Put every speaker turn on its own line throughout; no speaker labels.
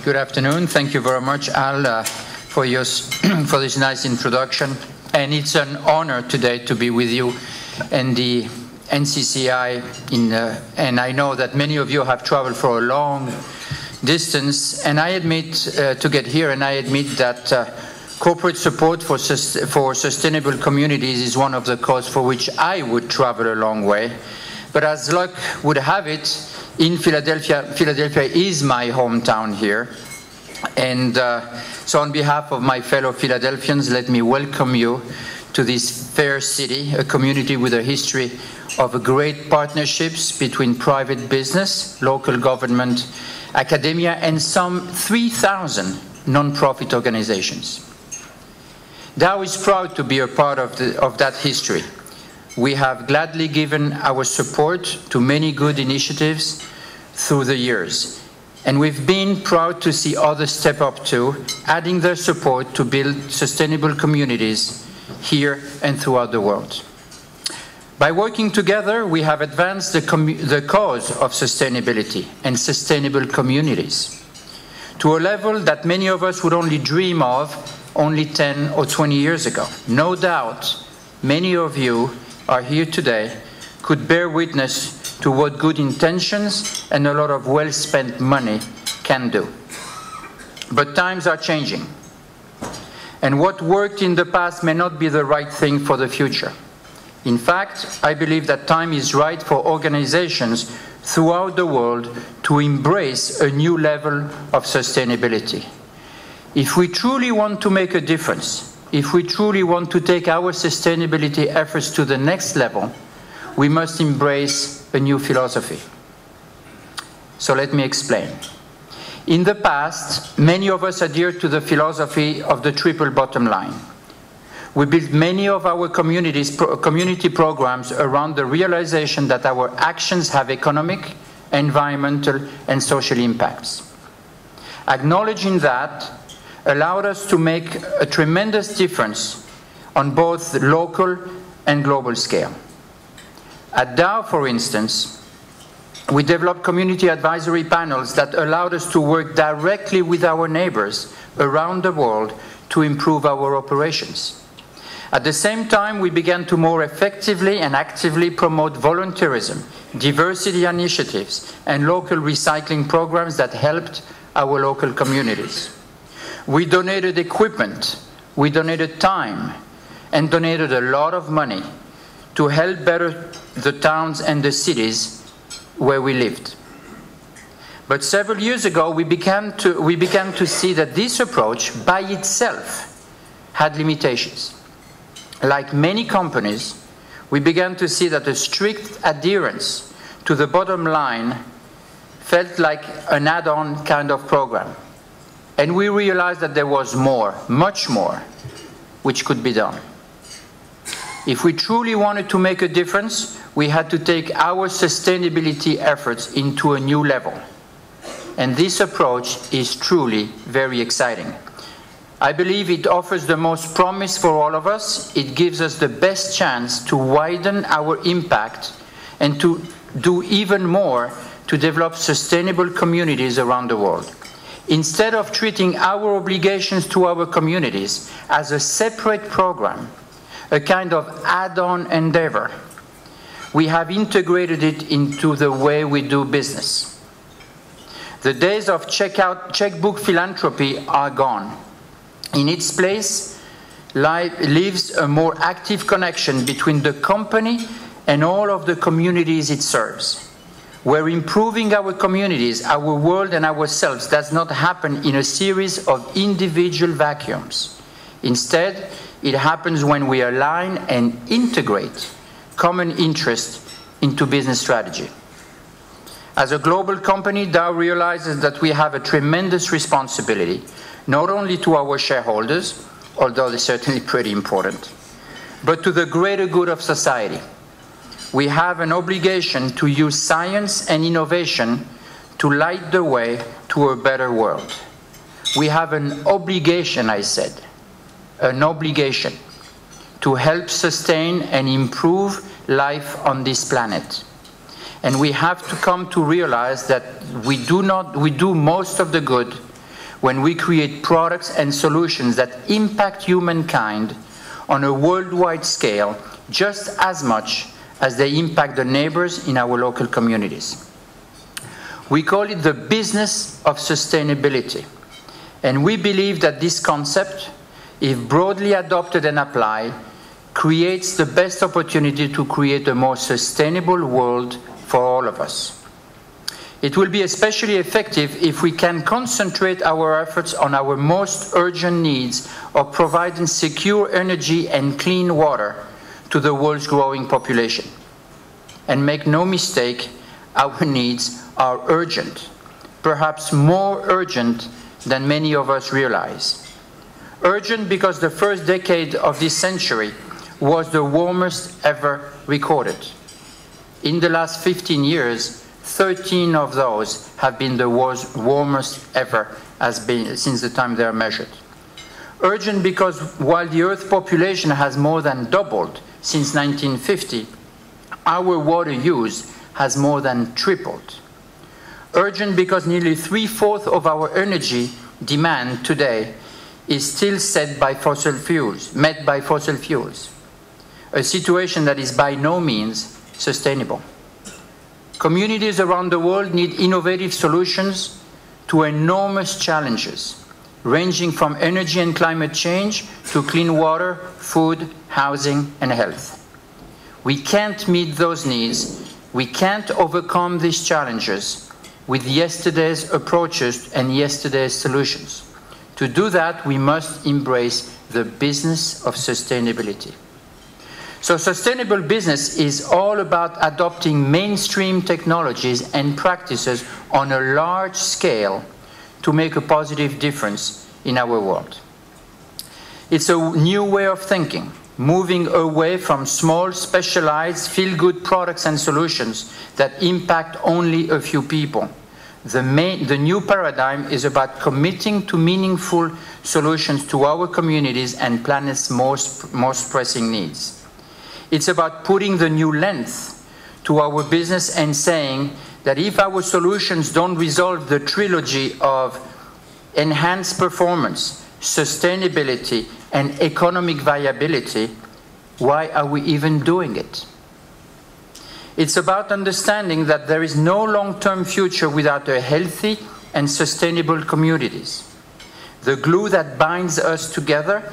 Good afternoon. Thank you very much, Al, for this nice introduction. And it's an honor today to be with you and the NCCI. And I know that many of you have traveled for a long distance. And I admit to get here, and I admit that corporate support for sustainable communities is one of the causes for which I would travel a long way. But as luck would have it, in Philadelphia is my hometown here. And so on behalf of my fellow Philadelphians, let me welcome you to this fair city, a community with a history of great partnerships between private business, local government, academia, and some 3,000 non-profit organizations. Dow is proud to be a part of that history. We have gladly given our support to many good initiatives through the years, and we've been proud to see others step up too, adding their support to build sustainable communities here and throughout the world. By working together, we have advanced the cause of sustainability and sustainable communities to a level that many of us would only dream of only 10 or 20 years ago. No doubt, many of you are here today could bear witness to what good intentions and a lot of well-spent money can do. But times are changing, and what worked in the past may not be the right thing for the future. In fact, I believe that time is right for organizations throughout the world to embrace a new level of sustainability. If we truly want to make a difference, if we truly want to take our sustainability efforts to the next level, we must embrace a new philosophy. So let me explain. In the past, many of us adhered to the philosophy of the triple bottom line. We built many of our community programs around the realization that our actions have economic, environmental, and social impacts. Acknowledging that allowed us to make a tremendous difference on both the local and global scale. At Dow, for instance, we developed community advisory panels that allowed us to work directly with our neighbors around the world to improve our operations. At the same time, we began to more effectively and actively promote volunteerism, diversity initiatives, and local recycling programs that helped our local communities. We donated equipment, we donated time, and donated a lot of money to help better the towns and the cities where we lived. But several years ago, we began to see that this approach by itself had limitations. Like many companies, we began to see that a strict adherence to the bottom line felt like an add-on kind of program. And we realized that there was more, much more, which could be done. If we truly wanted to make a difference, we had to take our sustainability efforts into a new level. And this approach is truly very exciting. I believe it offers the most promise for all of us. It gives us the best chance to widen our impact and to do even more to develop sustainable communities around the world. Instead of treating our obligations to our communities as a separate program, a kind of add-on endeavor, we have integrated it into the way we do business. The days of checkbook philanthropy are gone. In its place lives a more active connection between the company and all of the communities it serves, where improving our communities, our world, and ourselves does not happen in a series of individual vacuums. Instead, it happens when we align and integrate common interest into business strategy. As a global company, Dow realizes that we have a tremendous responsibility, not only to our shareholders, although they're certainly pretty important, but to the greater good of society. We have an obligation to use science and innovation to light the way to a better world. We have an obligation, I said, an obligation to help sustain and improve life on this planet. And we have to come to realize that we do most of the good when we create products and solutions that impact humankind on a worldwide scale just as much as they impact the neighbors in our local communities. We call it the business of sustainability, and we believe that this concept, if broadly adopted and applied, creates the best opportunity to create a more sustainable world for all of us. It will be especially effective if we can concentrate our efforts on our most urgent needs of providing secure energy and clean water to the world's growing population. And make no mistake, our needs are urgent, perhaps more urgent than many of us realize. Urgent because the first decade of this century was the warmest ever recorded. In the last 15 years, 13 of those have been the warmest ever since the time they are measured. Urgent because while the Earth's population has more than doubled since 1950, our water use has more than tripled. Urgent because nearly 3/4 of our energy demand today is still met by fossil fuels, a situation that is by no means sustainable. Communities around the world need innovative solutions to enormous challenges, ranging from energy and climate change to clean water, food, housing, and health. We can't meet those needs, we can't overcome these challenges with yesterday's approaches and yesterday's solutions. To do that, we must embrace the business of sustainability. So sustainable business is all about adopting mainstream technologies and practices on a large scale to make a positive difference in our world. It's a new way of thinking, moving away from small, specialized, feel-good products and solutions that impact only a few people. The new paradigm is about committing to meaningful solutions to our communities and planet's most pressing needs. It's about putting the new length to our business and saying that if our solutions don't resolve the trilogy of enhanced performance, sustainability, and economic viability, why are we even doing it? It's about understanding that there is no long-term future without a healthy and sustainable communities, the glue that binds us together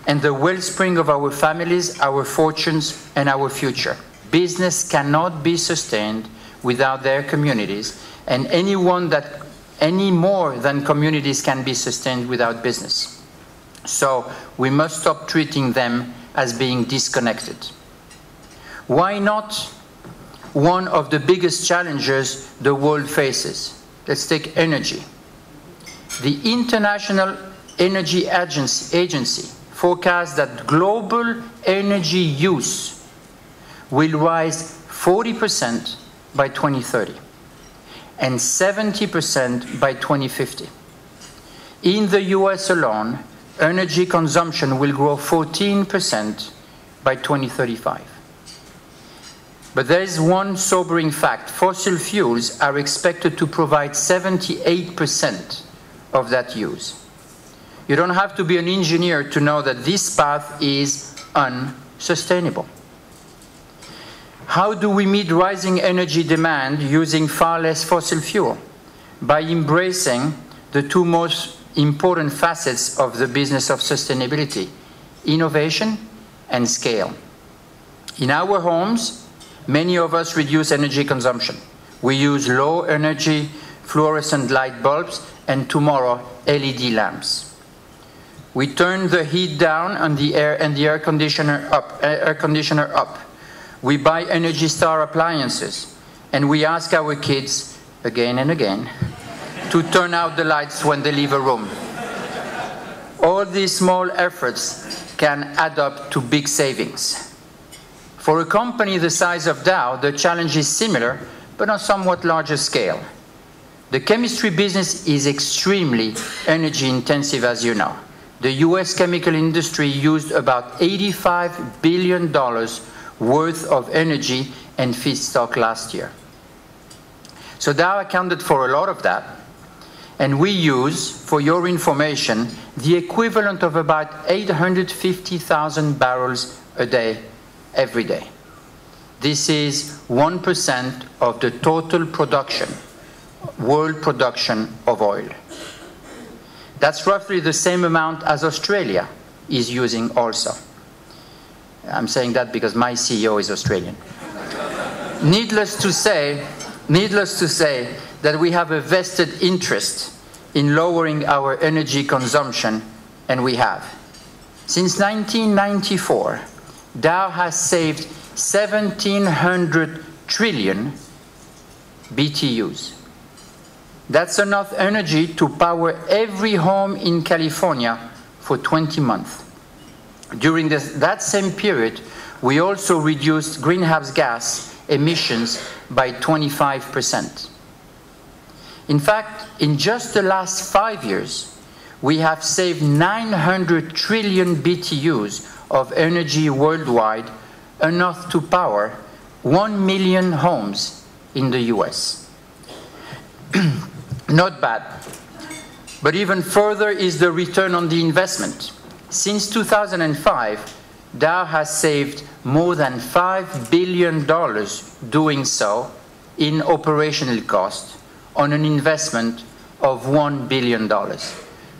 and the wellspring of our families, our fortunes, and our future. Business cannot be sustained without their communities, and any more than communities can be sustained without business. So we must stop treating them as being disconnected. Why not one of the biggest challenges the world faces? Let's take energy. The International Energy Agency forecasts that global energy use will rise 40% by 2030 and 70% by 2050. In the US alone, energy consumption will grow 14% by 2035. But there is one sobering fact. Fossil fuels are expected to provide 78% of that use. You don't have to be an engineer to know that this path is unsustainable. How do we meet rising energy demand using far less fossil fuel? By embracing the two most important facets of the business of sustainability: innovation and scale. In our homes, many of us reduce energy consumption. We use low energy fluorescent light bulbs and tomorrow LED lamps. We turn the heat down on the air and the air conditioner up. We buy Energy Star appliances, and we ask our kids again and again to turn out the lights when they leave a room. All these small efforts can add up to big savings. For a company the size of Dow, the challenge is similar, but on a somewhat larger scale. The chemistry business is extremely energy intensive, as you know. The US chemical industry used about $85 billion worth of energy and feedstock last year. So Dow accounted for a lot of that, And we use, for your information, the equivalent of about 850,000 barrels a day, every day. This is 1% of the total production, world production of oil. That's roughly the same amount as Australia is using also. I'm saying that because my CEO is Australian. Needless to say that we have a vested interest in lowering our energy consumption, and we have. Since 1994, Dow has saved 1,700 trillion BTUs. That's enough energy to power every home in California for 20 months. During that same period, we also reduced greenhouse gas emissions by 25%. In fact, in just the last 5 years, we have saved 900 trillion BTUs of energy worldwide, enough to power 1 million homes in the US. Not bad. But even further is the return on the investment. Since 2005, Dow has saved more than $5 billion doing so in operational cost on an investment of $1 billion.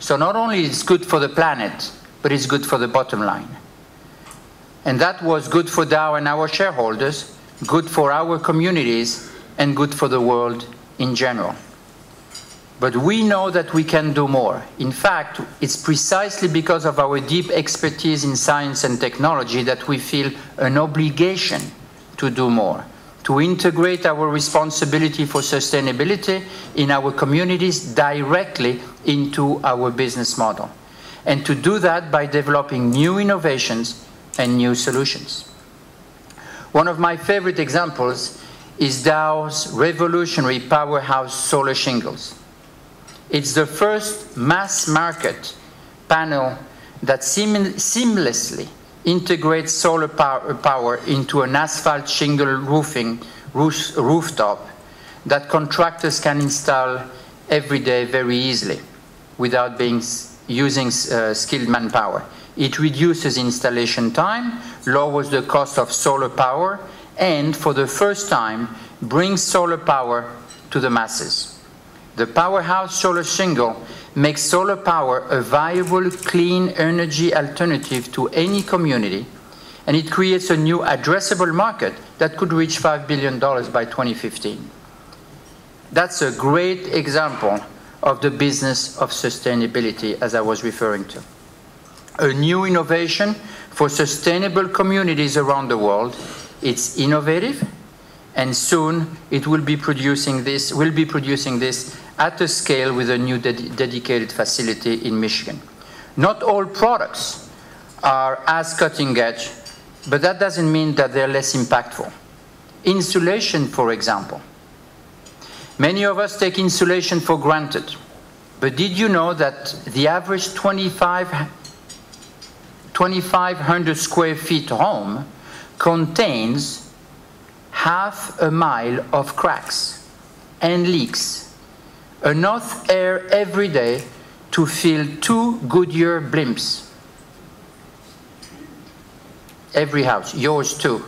So not only is it good for the planet, but it's good for the bottom line. And that was good for Dow and our shareholders, good for our communities, and good for the world in general. But we know that we can do more. In fact, it's precisely because of our deep expertise in science and technology that we feel an obligation to do more, to integrate our responsibility for sustainability in our communities directly into our business model, and to do that by developing new innovations and new solutions. One of my favorite examples is Dow's revolutionary powerhouse solar shingles. It's the first mass-market panel that seamlessly integrates solar power into an asphalt shingle rooftop that contractors can install every day very easily without using skilled manpower. It reduces installation time, lowers the cost of solar power, and for the first time brings solar power to the masses. The powerhouse solar shingle makes solar power a viable, clean energy alternative to any community, and it creates a new addressable market that could reach $5 billion by 2015. That's a great example of the business of sustainability, as I was referring to. A new innovation for sustainable communities around the world. It's innovative, and soon it will be producing this at a scale with a new dedicated facility in Michigan. Not all products are as cutting edge, but that doesn't mean that they're less impactful. Insulation, for example. Many of us take insulation for granted, but did you know that the average 2,500 square feet home contains half a mile of cracks and leaks, enough air every day to fill 2 Goodyear blimps. Every house, yours too.